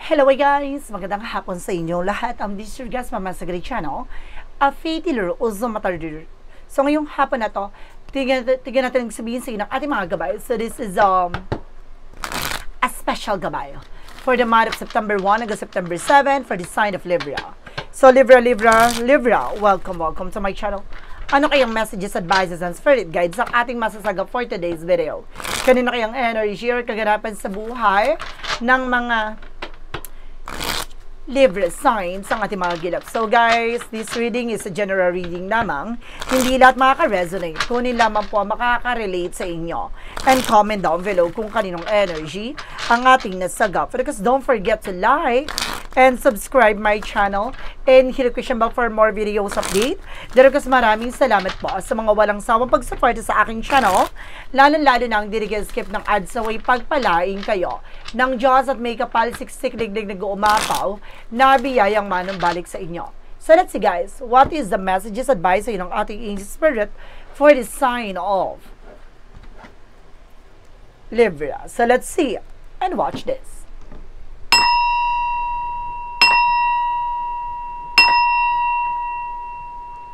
Hello guys! Magandang hapon sa inyo lahat. This is your guest, Mama Sagri Channel, a Faithler Uzo Matardir. So ngayong hapon na to, tignan natin sabihin sa inyo ng ating mga gabay. So this is a special gabay for the month of September 1 hanggang September 7 for the sign of Libra. So Libra, welcome to my channel. Ano kayang messages, advices, and spirit guides ang ating masasagap for today's video? Kanino kayang energy or kaganapan sa buhay ng mga Libra signs ang ating mga gilap. So guys, this reading is a general reading lamang. Hindi lahat makaka-resonate. Kunin lamang po makaka-relate sa inyo. And comment down below kung kaninong energy ang ating nasagap. Because don't forget to like and subscribe my channel and hit the question bell for more videos update. Darakas maraming salamat po sa mga walang sawang pag-support sa aking channel. Lalo-lalo na ang skip ng ads sa way pagpalaing kayo ng Diyos at may kapal siksik digdig nag-uumapaw na biyayang manumbalik sa inyo. So let's see guys, what is the messages, advice sa ng ating angel spirit for the sign of Libra? So let's see and watch this.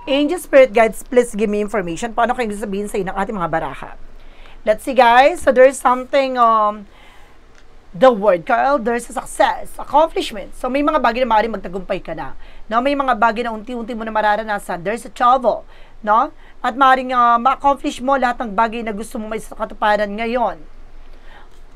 Angel spirit guides, please give me information. Paano kayo sabihin sa ng ating mga baraha? Let's see guys, so there's something the word, Carl, there's a success, accomplishment. So, may mga bagay na maaaring magtagumpay ka na. No? May mga bagay na unti-unti mo na mararanasan. There's a travel. No? At maaaring ma-accomplish mo lahat ng bagay na gusto mo may katuparan ngayon.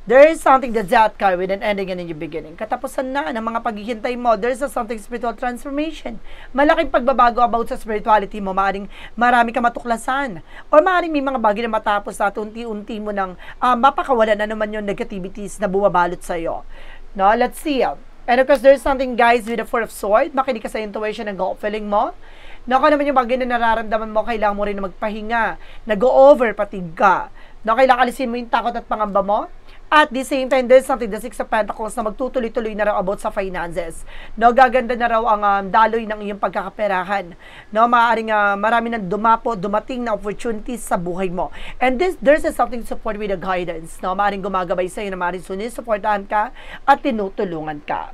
There is something that's that car with an ending and a new beginning. Katapusan na ng mga paghihintay mo. There's a something spiritual transformation. Malaking pagbabago about sa spirituality mo. Maaaring marami ka matuklasan. Or maaaring may mga bagay na matapos at unti-unti mo nang mapakawalan na naman yung negativities na bumabalot sa'yo. No? Let's see. And of course, there's something guys with the Four of Swords. Makinig ka sa intuition and gut feeling mo. No, kung naman yung bagay na nararamdaman mo, kailangan mo rin na magpahinga. Nag-over, patig ka. No, kailangan alisin mo yung takot at pangamba mo. At the same time, there's something, the Six of Pentacles, na magtutuloy-tuloy na raw about sa finances. No, gaganda na raw ang daloy ng iyong pagkakaperahan. No, maaaring marami nang dumating na opportunities sa buhay mo. And there's something support with the guidance. No, maaaring gumagabay sa'yo na maaaring suportahan ka at tinutulungan ka.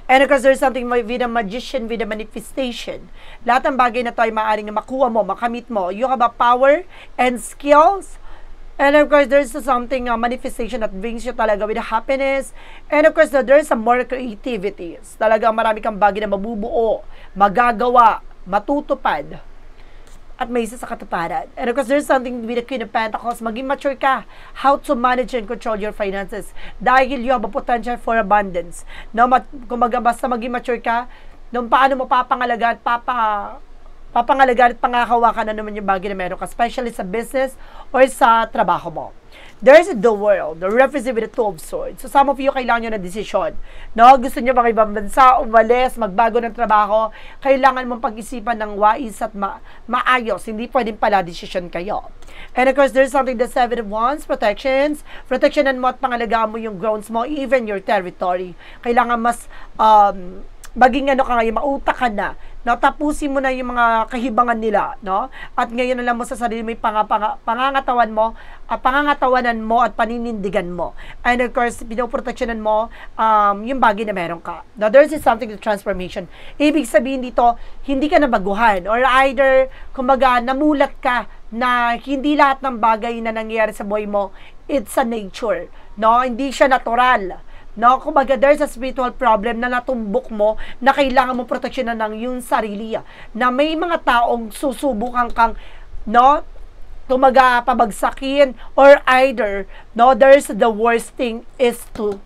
And of course, there's something with a magician, with a manifestation. Lahat ng bagay na ito ay maaaring makuha mo, makamit mo. You have a power and skills. And of course, there's something, manifestation that brings you talaga with happiness. And of course, there's some more creativities. Talaga marami kang bagay na mabubuo, magagawa, matutupad, at may isa sa katuparan. And of course, there's something with the Queen of Pentacles. Maging mature ka how to manage and control your finances. Dahil you have a potential for abundance. No, kung basta maging mature ka, nung paano mo papangalagaan at pangakawakan na naman yung bagay na meron ka, especially sa business or sa trabaho mo. There's the world, the representative with the Two of Swords. So some of you, kailangan nyo na desisyon. No? Gusto nyo mga ibang bansa, umalis, magbago ng trabaho, kailangan mong pag-isipan ng wais at maayos. Hindi pwedeng pala desisyon kayo. And of course, there's something, the Seven of Wands, protections. Protectionan mo at pangalagaan mo yung grounds mo, even your territory. Kailangan mas maging ka ngayon, mautak ka na. No, tapusin mo na yung mga kahibangan nila, no? At ngayon na lang mo sa sarili mo pangangatawanan mo at paninindigan mo. And of course, pinoproteksyonan mo yung bagay na meron ka. Now, there's something to transformation. Ibig sabihin dito, hindi ka nabaguhan or either, kumbaga, namulat ka na hindi lahat ng bagay na nangyayari sa buhay mo, it's a nature, no? Hindi siya natural. No, kumbaga there's a spiritual problem na natumbok mo na kailangan mo proteksyonan ng yung sarili. Na may mga taong susubukan kang, no, kumbaga pabagsakin or either, no, there's the worst thing is to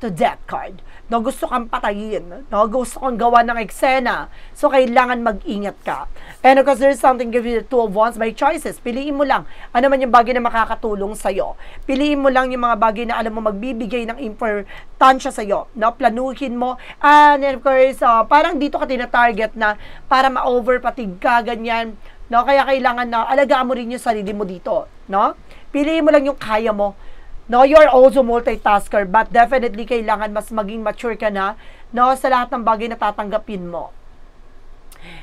death card. No, gusto kang patayin. No, gusto kang gawa ng eksena. So, kailangan mag-ingat ka. And of course, there's something give you the Two of Wands by choices. Piliin mo lang ano man yung bagay na makakatulong sa'yo. Piliin mo lang yung mga bagay na alam mo magbibigay ng importansya sa'yo. No, planuhin mo. And of course, parang dito ka tina-target na para ma-overpatig ka, ganyan. No, kaya kailangan na alagaan mo rin yung sarili mo dito. No? Piliin mo lang yung kaya mo. No, you're also multitasker, but definitely kailangan mas maging mature ka na, no, sa lahat ng bagay na tatanggapin mo.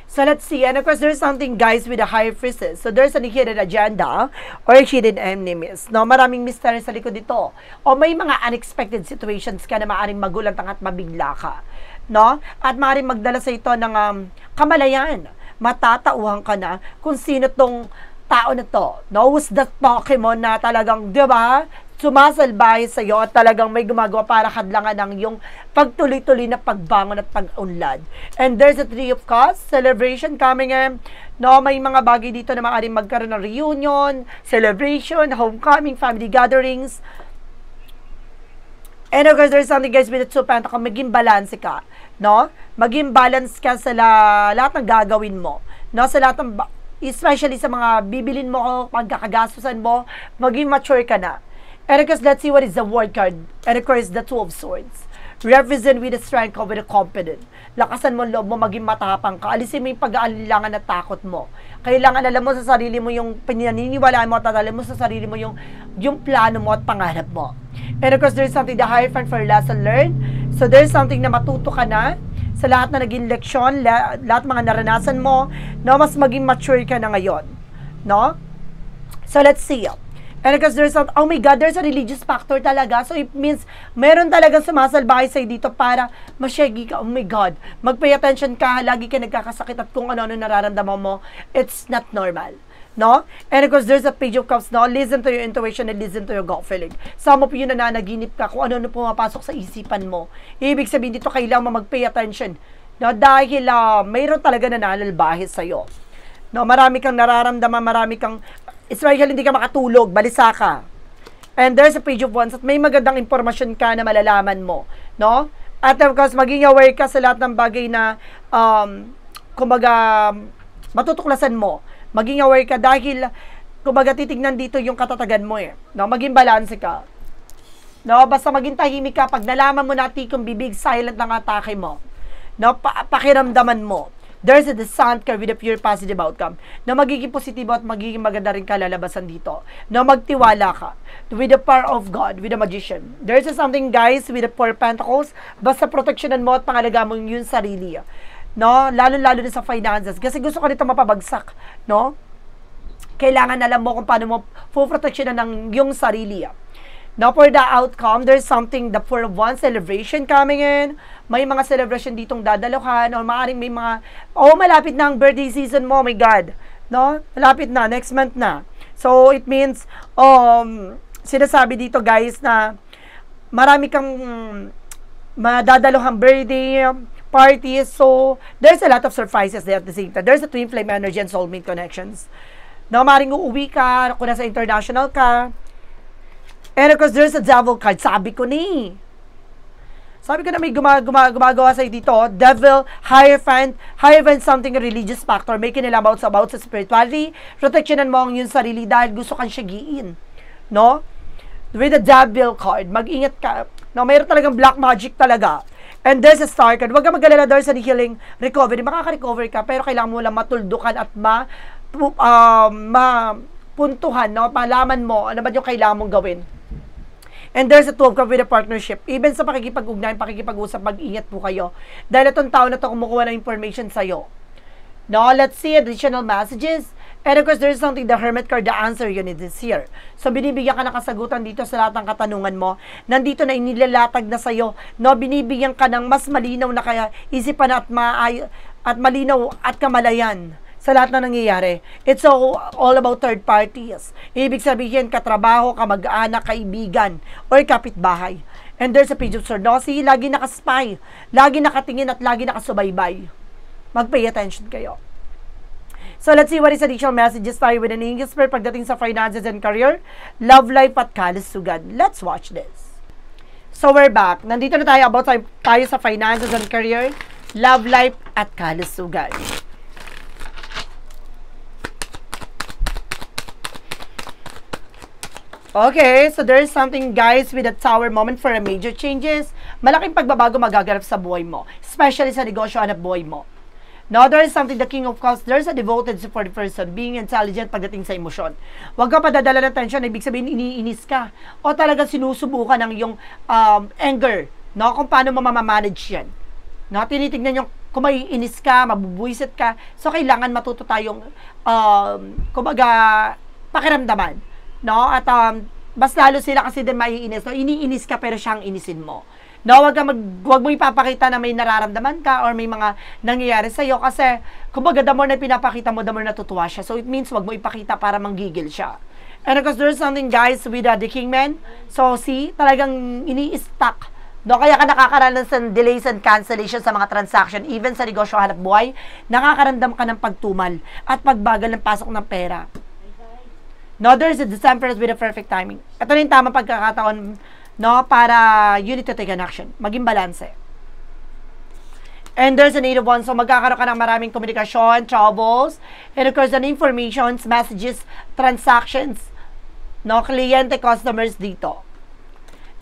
So let's see. And of course, there's something, guys, with the high priestess. So there's a hidden agenda or hidden enemies. No, maraming mystery sa likod dito. O may mga unexpected situations ka na maaaring magulantang at mabigla ka. No? At maaaring magdala sa ito ng kamalayan. Matatauhan ka na kung sino tong tao na to. No? Who's that Pokemon na talagang, di ba, sumasalbahe sa iyo at talagang may gumagawa para hadlangan ng yung pagtuloy-tuloy na pagbangon at pag-unlad. And there's a Three of Cups, celebration coming in. No, may mga bagay dito na maaaring magkaroon ng reunion, celebration, homecoming, family gatherings. And of course, there's something, guys, with the Two of Pentacles, maging balance ka. No? Maging balance ka sa lahat ng gagawin mo. No? Sa lahat ng, especially sa mga bibilin mo, pagkakagastusan mo, maging mature ka na. And of course, let's see what is the word card. And of course, the Two of Swords. Represent with the strength of the confident. Lakasan mo loob mo, maging matapang ka. Alisin mo yung pag-aalilangan at takot mo. Kailangan alam mo sa sarili mo yung pinaniniwalaan mo at alam mo sa sarili mo yung plano mo at pangarap mo. And of course, there's something, the Hierophant for lesson learned. So there's something na matuto ka na sa lahat na naging leksyon, lahat mga naranasan mo, no, mas maging mature ka na ngayon. No? So let's see. And because there's oh my God, there's a religious factor talaga. So it means, meron talagang sumasalbahay sa'yo dito para masyegi ka. Oh my God, mag-pay attention ka, lagi ka nagkakasakit at kung ano-ano nararamdaman mo, it's not normal. No? And of course, there's a Page of Cups, no? Listen to your intuition and listen to your gut feeling. Some of you nananaginip ka kung ano-ano pumapasok sa isipan mo. Ibig sabihin dito, kailangan mo mag-pay attention. No? Dahil mayroon talaga nananalbahe sa'yo. No? Marami kang nararamdaman, marami kang especially hindi ka makatulog, balisa ka. And there's a Page of Wands at may magandang impormasyon ka na malalaman mo, no? At of course, maging aware ka sa lahat ng bagay na kumbaga matutuklasan mo. Maging aware ka dahil kumbaga titignan dito yung katatagan mo eh. No? Maging balanse ka. No? Basta maging tahimik ka pag nalaman mo na kung bibig silent ng atake mo. No? Pakiramdaman mo. There's a descent card with a pure positive outcome. Na magiging positibo at magiging maganda rin kalalabasan dito. Na magtiwala ka. With the power of God, with the magician. There's something, guys, with the Four of Pentacles. Basta proteksyonan mo at pangalagaan mo yung sarili. No? Lalo-lalo na sa finances. Kasi gusto ko nito mapabagsak. No? Kailangan alam mo kung paano mo proteksyonan ng yung sarili. Now, for the outcome, there's something, the Four of Wands celebration coming in. May mga celebration ditong dadaluhan or maaaring may mga, malapit na ang birthday season mo, oh my God. No? Malapit na, next month na. So, it means, sinasabi dito, guys, na marami kang madadaluhang birthday parties. So, there's a lot of surprises there at the same time. There's a twin flame energy and soulmate connections. No, maaaring uuwi ka, kung nasa international ka. And of course, there's a devil card. Sabi ko na may gumagawa sa'yo dito. Devil, Hierophant something religious factor. May kinilabaw about sa spirituality. Protectionan mo ang yung sarili dahil gusto kang siyagiin. No? With the devil card, mag-ingat ka. No, mayroon talagang black magic talaga. And there's a star card. Huwag ka mag-alala, there's a healing recovery. Makaka-recover ka, pero kailangan mo lang matuldukan at mapuntuhan, no? Malaman mo ano ba yung kailangan mong gawin. And there's a Two of Cups with a partnership. Even sa pakikipag-ugnayan, pakikipag-usap, mag-ingat po kayo. Dahil itong tao na to kumukuha ng information sa'yo. No, let's see additional messages. And of course, there's something, the Hermit card, the answer yun is here. So, binibigyan ka ng kasagutan dito sa lahat ng katanungan mo. Nandito na inilalatag na sa'yo. No, binibigyan ka ng mas malinaw na kaya isipan at malinaw at kamalayan sa lahat na nangyayari. It's all about third parties. Ibig sabihin, katrabaho, kamag-anak, kaibigan, or kapitbahay. And there's a Page of Swords. No? See, lagi nakaspy, lagi nakatingin at lagi nakasubaybay. Mag-pay attention kayo. So, let's see what is additional messages tayo with an English prayer pagdating sa finances and career, love life at kalusugan. Let's watch this. So, we're back. Nandito na tayo tayo sa finances and career, love life at kalusugan. Okay, so there's something, guys, with a Tower moment for a major changes. Malaking pagbabago magaganap sa buhay mo, especially sa negosyo at buhay mo. Now, there is something, the King of Cups, there's a devoted support person, being intelligent pagdating sa emosyon. Huwag ka padadala ng tension, ibig sabihin iniinis ka. O talaga sinusubukan ng iyong anger, no? Kung paano mo mamamanage yan. No? Tinitignan yung kung maiinis ka, mabubuisit ka, so kailangan matuto tayong, kumbaga, pakiramdaman, no? At, mas lalo sila kasi din maiinis, no? Iniinis ka pero siyang inisin mo. No, wag mo ipapakita na may nararamdaman ka or may mga nangyayari sa'yo kasi, kumbaga, the more na pinapakita mo, the more natutuwa siya. So, it means wag mo ipakita para manggigil siya. And of course, there's something, guys, with the Kingman. So, see, talagang ini-stuck. No, kaya ka nakakaranas ng delays and cancellation sa mga transaction, even sa negosyo hanap buhay, nakakaramdam ka ng pagtumal at pagbagal ng pasok ng pera. No, there's a December with a perfect timing. Ito na yung tamang pagkakataon, no, para you need to take an action. Maging balanse. And there's an 8 of Wands, so magkakaroon ka ng maraming komunikasyon, troubles, and of course, informations, messages, transactions, no, kliyente, customers dito.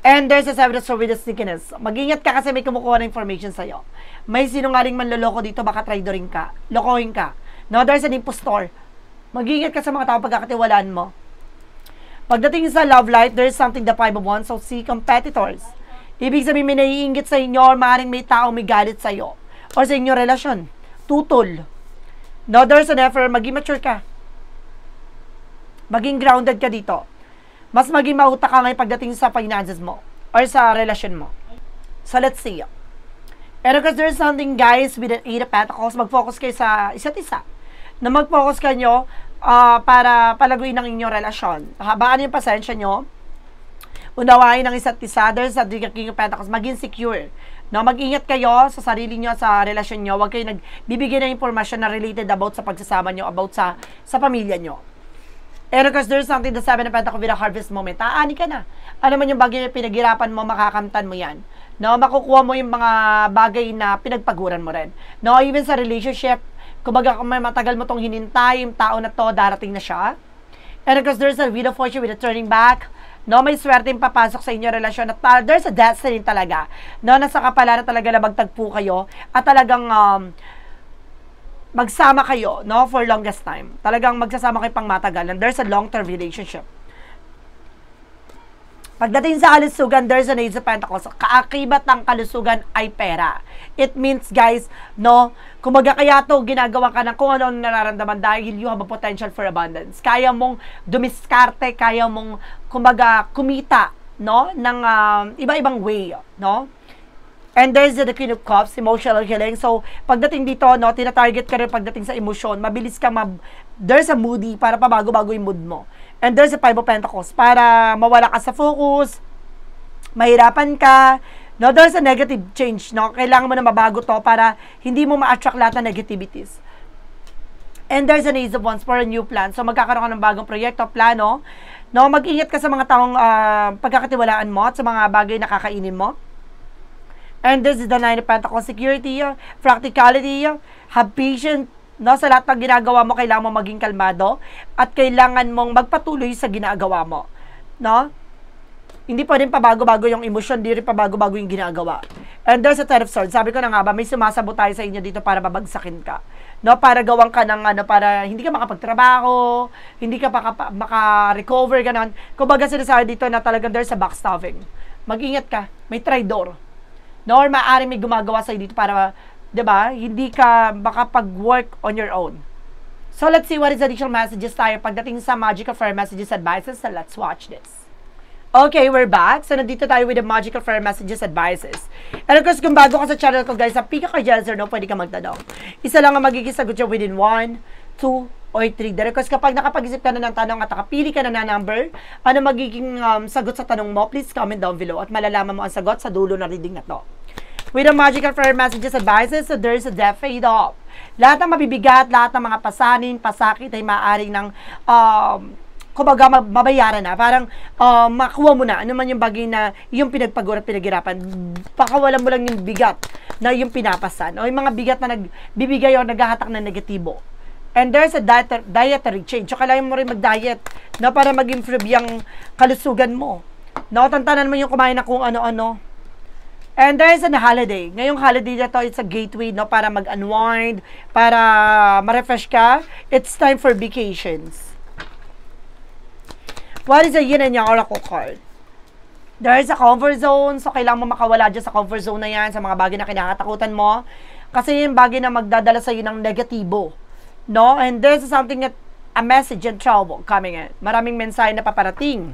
And there's a 7 of Swords with a sneakiness. Mag-ingat ka kasi may kumukuha ng information sa'yo. May sinungaling manloloko dito, baka traitorin ka, lokohin ka. No, there's an impostor. Mag-ingat ka sa mga tao pagkakatiwalaan mo. Pagdating sa love life, there's something the 5 of Wands, so see competitors. Ibig sabihin may naiingit sa inyo or maaaring may tao may galit sa iyo or sa inyong relasyon. Tutol. No, there's an effort, maging mature ka. Maging grounded ka dito. Mas maging mahuta ka ngayon pagdating sa finances mo or sa relasyon mo. So, let's see. And of course, there's something, guys, with an 8 of Pentacles. Mag-focus kayo sa isa't isa. Na mag-focus kayo para palaguin ang inyong relasyon. Habaan yung pasensya nyo. Unawain ang isa't isa. There's a King of Pentacles. Maging secure. No, mag-ingat kayo sa sarili nyo, sa relasyon nyo. Huwag kayo nagbibigay ng impormasyon na related about sa pagsasama nyo, about sa pamilya nyo. And of course, there's something, the 7 of Pentacles with a harvest moment. Aani ka na. Ano man yung bagay na pinaghirapan mo, makakamtan mo yan. No, makukuha mo yung mga bagay na pinagpaguran mo rin. No, even sa relationship, kumbaga kung may matagal mo tong hinintay, yung tao na to, darating na siya. And of course, there's a Wheel of Fortune with a turning back. No, may swerte yung papasok sa inyong relasyon. At there's a destiny talaga. No, nasa kapalaran talaga na magtagpo kayo. At talagang magsama kayo, no, for longest time. Talagang magsasama kayo pang matagal. And there's a long-term relationship. Pagdating sa kalusugan, there's an Ace of Pentacles. Kaakibat ng kalusugan ay pera. It means, guys, no, kumbaga kaya to ginagawa ka ng kung ano nararamdaman dahil you have a potential for abundance. Kaya mong dumiskarte, kaya mong, kumbaga, kumita, no, ng iba-ibang way, no? And there's the Queen of Cups, emotional healing. So, pagdating dito, no, tina-target ka rin pagdating sa emosyon. Mabilis ka there's a moody para pabago-bago yung mood mo. And there's a 5 of Pentacles para mawala ka sa focus, mahirapan ka. No, there's a negative change, no? Kailangan mo na mabago to para hindi mo ma-attract lahat ng negativities. And there's an Ace of Wands for a new plan. So, magkakaroon ka ng bagong proyekto, plano. No, mag-ingat ka sa mga taong pagkakatiwalaan mo at sa mga bagay na kakainin mo. And this is the 9 of Pentacles, security, practicality, have patience, no? Sa lahat ng ginagawa mo, kailangan mo maging kalmado at kailangan mong magpatuloy sa ginagawa mo, no? Hindi pa rin pabago-bago yung emosyon, hindi rin pabago-bago yung ginagawa. And there's a 10 of Swords. Sabi ko na nga ba, may sumasabot tayo sa inyo dito para babagsakin ka, no? Para gawang ka ng para hindi ka makapagtrabaho, hindi ka maka-recover, ganun. Kumbaga sinasabi dito na talagang there's a backstabbing. Mag-ingat ka, may traitor. No, or maaari may gumagawa sa'yo dito para, diba, hindi ka makapag-work on your own. So, let's see what is additional messages tayo pagdating sa Magical Fire Messages Advices. So, let's watch this. Okay, we're back. So, nandito tayo with the Magical Fire Messages Advices. And of course, kung bago ka sa channel ko, guys, sa Pika ka dyan, sir, no, pwede ka magtanong. Isa lang ang magiging sagot siya within 1, 2, or 3. Because kapag nakapag-isip ka na ng tanong at nakapili ka na ng number, ano magiging sagot sa tanong mo, please comment down below at malalaman mo ang sagot sa dulo na reading na to. With the Magical Fire Messages Advices, so there's a death fade off. Lahat ng mabibigat, lahat ng mga pasanin, pasakit ay maaaring ng kumbaga mabayaran na. Parang makuha mo na ano man yung bagay na yung pinagpagod at pinaghirapan. Pakawalan mo lang yung bigat na yung pinapasan o yung mga bigat na nagbibigay o naghahatak ng negatibo. And there's a dietary change. So, kailangan mo rin mag-diet, no, para mag-improve yung kalusugan mo. No, tantanan mo yung kumain na kung ano-ano. And there's a holiday. Ngayong holiday na to, it's a gateway, no, para mag-unwind, para ma-refresh ka. It's time for vacations. What is the Yin and Yang Oracle card? There's a comfort zone. So, kailangan mo makawala dyan sa comfort zone na yan, sa mga bagay na kinakatakutan mo. Kasi yung bagay na magdadala sa'yo ng negatibo. No? And there's something that, a message and trouble coming in. Maraming mensahe na paparating.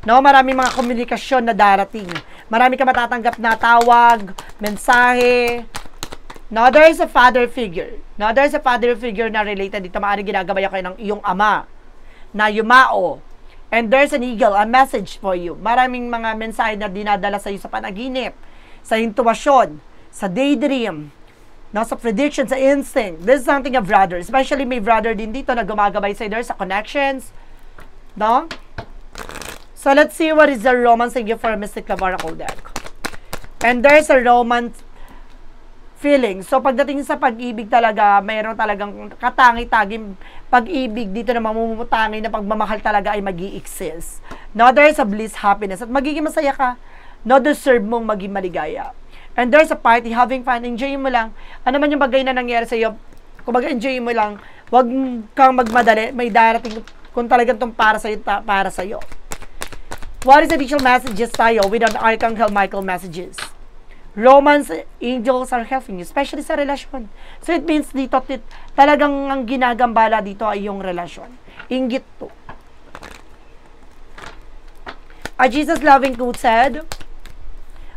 No? Maraming mga komunikasyon na darating. Marami ka matatanggap na tawag, mensahe. No? There is a father figure. No? There is a father figure na related dito. Maaaring ginagabay kayo ng iyong ama na yumao. And there's an eagle, a message for you. Maraming mga mensahe na dinadala sa iyo sa panaginip, sa intuition, sa daydream, no, sa prediction, sa instinct. This is something of brother. Especially may brother din dito na gumagabay sa sa connections. No? So, let's see what is the romance thing for a Mystic Love Oracle deck. And there's a romance feeling. So, pagdating sa pag-ibig talaga, mayroon talagang katangi-taging pag-ibig dito na mamumutangi na pagmamahal talaga ay mag-i-exist. No, there's a bliss, happiness. At magiging masaya ka. No, deserve mong maging maligaya. And there's a party, having fun, enjoy mo lang. Ano man yung bagay na nangyari sa iyo, kung mag-enjoy mo lang, wag kang magmadali, may darating kung talagang itong para sa iyo, para sa iyo. What is the additional messages tayo with an Archangel Michael messages? Romance angels are helping you, especially sa relasyon. So it means dito, talagang ang ginagambala dito ay yung relasyon. Inggit to. A Jesus loving quote said,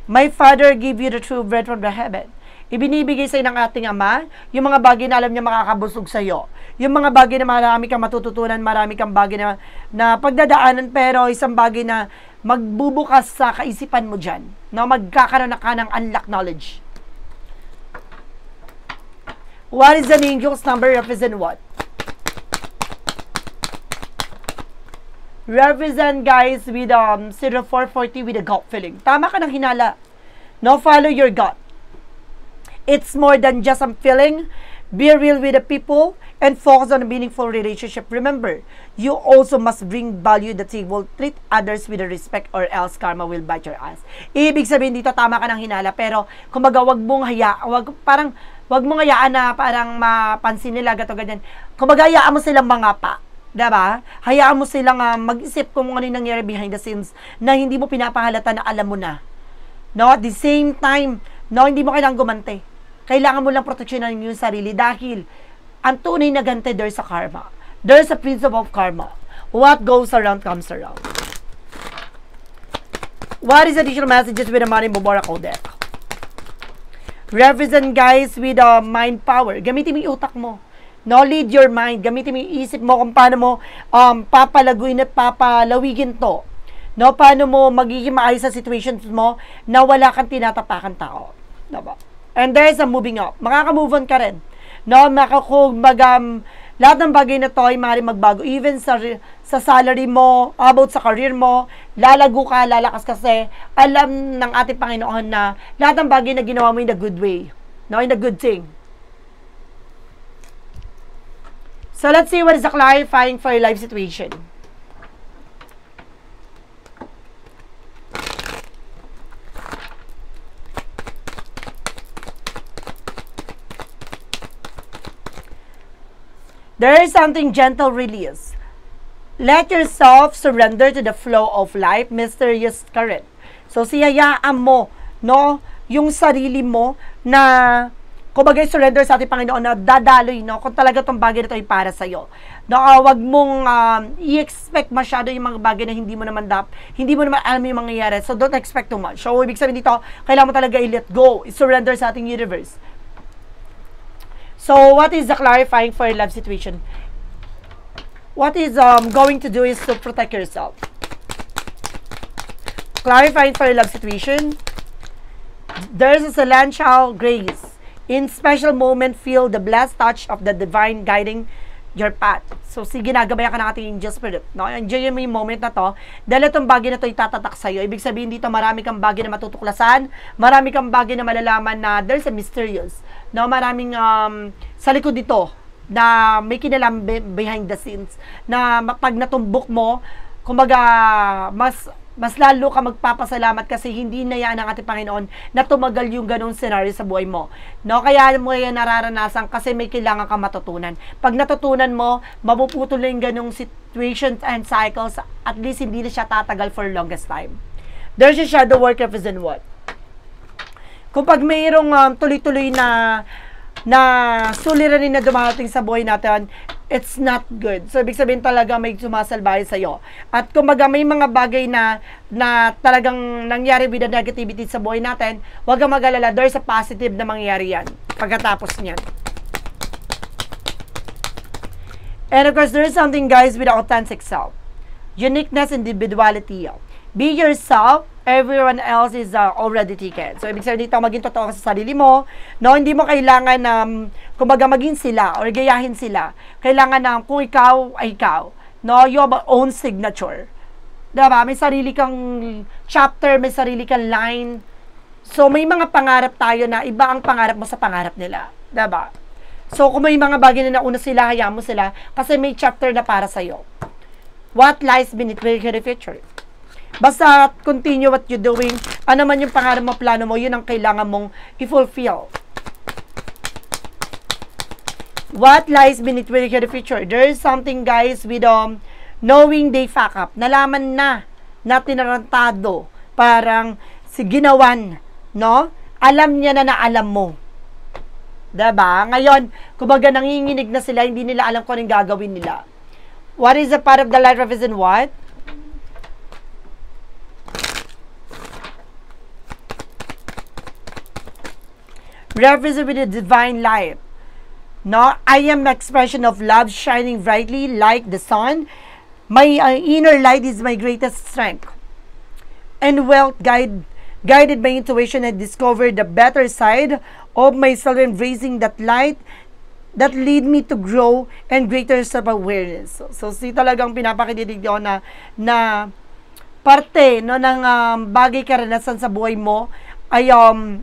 "My Father gave you the true bread from the heaven." Ibinibigay sa ng ating Ama yung mga bagay na alam niya makakabusog sa iyo. Yung mga bagay na marami kang matututunan, marami kang bagay na pagdadaanan, pero isang bagay na magbubukas sa kaisipan mo dyan. No? Magkakaroon na ka ng unlocked knowledge. What is an angel's number represent what? Represent, guys, with 0440 with a gut feeling. Tama ka ng hinala. No, follow your gut. It's more than just a feeling. Be real with the people and focus on a meaningful relationship. Remember, you also must bring value to the table. Treat others with respect or else karma will bite your ass. Ibig sabihin dito, tama ka ng hinala, pero kumbaga wag mong hayaan na parang mapansin nila gato ganyan. Kumbaga hayaan mo silang mangapa. Diba? Hayaan mo silang mag-isip kung ano yung nangyari behind the scenes na hindi mo pinapahalata na alam mo na. No? At the same time, no, hindi mo kailangang gumante. Kailangan mo lang proteksyonan yung sarili dahil ang tunay na gante, there's a karma. There's a principle of karma. What goes around comes around. What is additional messages with the Money Oracle deck? Represent, guys, with mind power. Gamitin mo yung utak mo. No, lead your mind. Gamitin mo yung isip mo kung paano mo papalaguin at papalawigin to. No, paano mo magiging maayos sa situations mo na wala kang tinatapakan tao. Diba? And there's a moving up. Makaka-move on ka rin. No, lahat ng bagay na to ay maaaring magbago. Even sa salary mo, about sa career mo, lalago ka, lalakas kasi alam ng ating Panginoon na lahat ng bagay na ginawa mo in a good way. No, in a good thing. So let's see what is the clarifying for your life situation. There is something gentle release. Let yourself surrender to the flow of life, mysterious current. So, siyayaan mo, no, yung sarili mo na, kumbaga, surrender sa ating Panginoon na dadaloy, no, kung talaga itong bagay na ito ay para sa'yo. No, wag mong i-expect masyado yung mga bagay na hindi mo naman alam yung mangyayari. So, don't expect too much. So, ibig sabihin dito, kailangan mo talaga i-let go, i-surrender sa ating universe. So, what is the clarifying for your love situation? What is going to do is to protect yourself. Clarifying for your love situation. There is a celestial grace. In special moment, feel the blessed touch of the divine guiding your path. So, sige na, gabayan ka ng ating angel spirit. No? Enjoy mo yung moment na to. Dahil itong bagay na to itatatak sa'yo. Ibig sabihin dito, marami kang bagay na matutuklasan. Marami kang bagay na malalaman na there's a mysterious. No? Maraming sa likod dito na may kinalam behind the scenes. Na pag natumbok mo, kumbaga, mas lalo ka magpapasalamat kasi hindi na yan ang ating Panginoon na tumagal yung ganong scenario sa buhay mo. No? Kaya mo yan nararanasan kasi may kailangan ka matutunan. Pag natutunan mo, mapuputol yung ganong situations and cycles, at least hindi na siya tatagal for longest time. There's a shadow work represent what? Kung pag mayroong tuloy-tuloy na na suliranin na dumating sa buhay natin, it's not good. So, ibig sabihin talaga may sumasalbahe sa'yo. At kumbaga may mga bagay na talagang nangyari with the negativity sa buhay natin, huwag kang mag-alala, there's a positive na mangyayari yan pagkatapos niyan. And of course, there is something, guys, with the authentic self. Uniqueness, individuality. Be yourself. Everyone else is already taken. So, ibig sabihin dito, maging totoo ka sa sarili mo. No, hindi mo kailangan kumbaga maging sila or gayahin sila. Kailangan na kung ikaw ay ikaw. No, you have your own signature. Diba? May sarili kang chapter, may sarili kang line. So, may mga pangarap tayo na iba ang pangarap mo sa pangarap nila. Diba? So, kung may mga bagay na nauna sila, hayaan mo sila kasi may chapter na para sa'yo. What lies beneath the future? Basta continue what you're doing. Ano man yung pangarap mo, plano mo, yun ang kailangan mong i-fulfill. What lies beneath the future? There is something, guys, with knowing they fuck up. Nalaman na tinarantado. Parang si ginawan, no? Alam niya na alam mo. Diba? Ngayon, kumbaga nanginginig na sila, hindi nila alam kung anong gagawin nila. What is a part of the life represent what? Represent with the divine light. No, I am the expression of love shining brightly like the sun. My inner light is my greatest strength. And wealth guided by intuition and discovered the better side of myself, embracing that light that lead me to grow and greater self-awareness. So talagang pinapakitidig ko na parte no ng bagay karanasan sa buhay mo ay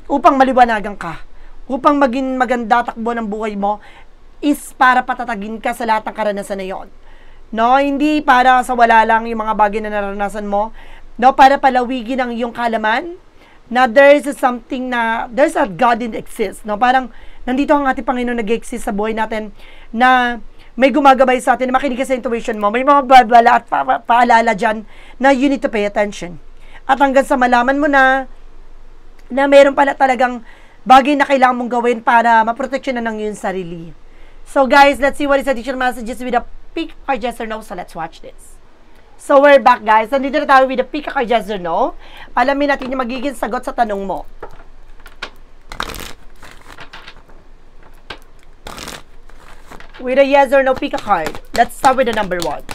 upang maliwanagan ka. Upang maging maganda takbo ng buhay mo is para patatagin ka sa lahat ng karanasan na yon. No, hindi para sa wala lang yung mga bagay na naranasan mo. No, para palawigin ang iyong kaalaman na there's something na there's a God that exists. No, parang nandito ang ating Panginoon nag-exist sa buhay natin na may gumagabay sa atin na makinig ka sa intuition mo. May mga babala at paalala dyan na you need to pay attention. At hanggang sa malaman mo na meron pala talagang bagay na kailangan mong gawin para maproteksyonan ng iyong sarili. So guys, let's see what is additional messages with a pick or yes or no. So let's watch this. So we're back, guys. Nandito na tayo with a pick or yes or no. Alamin natin yung magiging sagot sa tanong mo. With a yes or no, pick a card. Let's start with the number 1.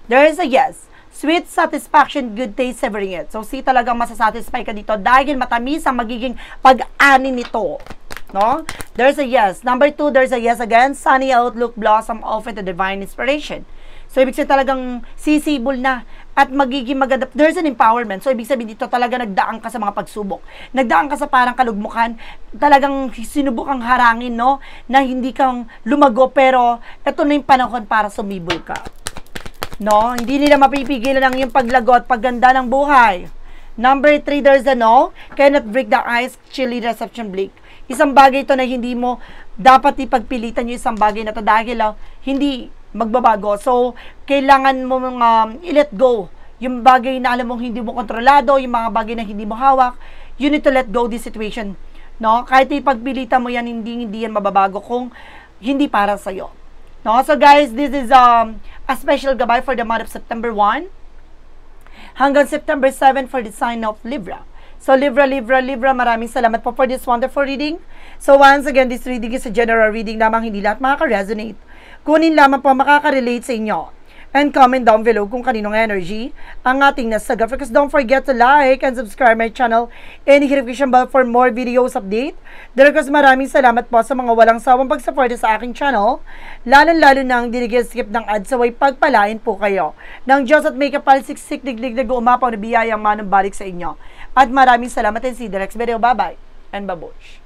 There is a yes. Sweet satisfaction, good taste, savoring it. So, si talagang masasatisfy ka dito dahil matamis ang magiging pag-ani nito. No? There's a yes. Number 2, there's a yes again. Sunny outlook, blossom, offer the divine inspiration. So, ibig sabihin talagang sisibol na at magiging maganda. There's an empowerment. So, ibig sabihin dito talaga nagdaan ka sa mga pagsubok. Nagdaan ka sa parang kalugmukan. Talagang sinubukang harangin, no? Na hindi kang lumago, pero ito na yung panahon para sumibol ka. No? Hindi nila mapipigilan ang yung paglago at pagganda ng buhay. Number 3, there's a no. Cannot break the ice, chilly reception bleak. Isang bagay ito na hindi mo dapat ipagpilitan yung isang bagay na ito dahil hindi magbabago. So, kailangan mo i-let go. Yung bagay na alam mong hindi mo kontrolado, yung mga bagay na hindi mo hawak, you need to let go this situation. No? Kahit ipagpilitan mo yan, hindi yan mababago kung hindi para sa'yo. No? So guys, this is a special gabay for the month of September 1 hanggang September 7 for the sign of Libra. So Libra, maraming salamat po for this wonderful reading. So once again, this reading is a general reading lamang, hindi lahat makaka-resonate. Kunin lamang po makaka-relate sa inyo. And comment down below kung kaninong energy ang ating nasagot. Because don't forget to like and subscribe my channel and hit notification bell for more videos update. Because maraming salamat po sa mga walang sawang pagsuporta sa aking channel. Lalo-lalo nang dinigil-skip ng ads, saway pagpalain po kayo ng Diyos at may kapal-siksik diglig na guumapaw na biyayang manong balik sa inyo. At maraming salamat and see you the next video. Bye-bye and babush.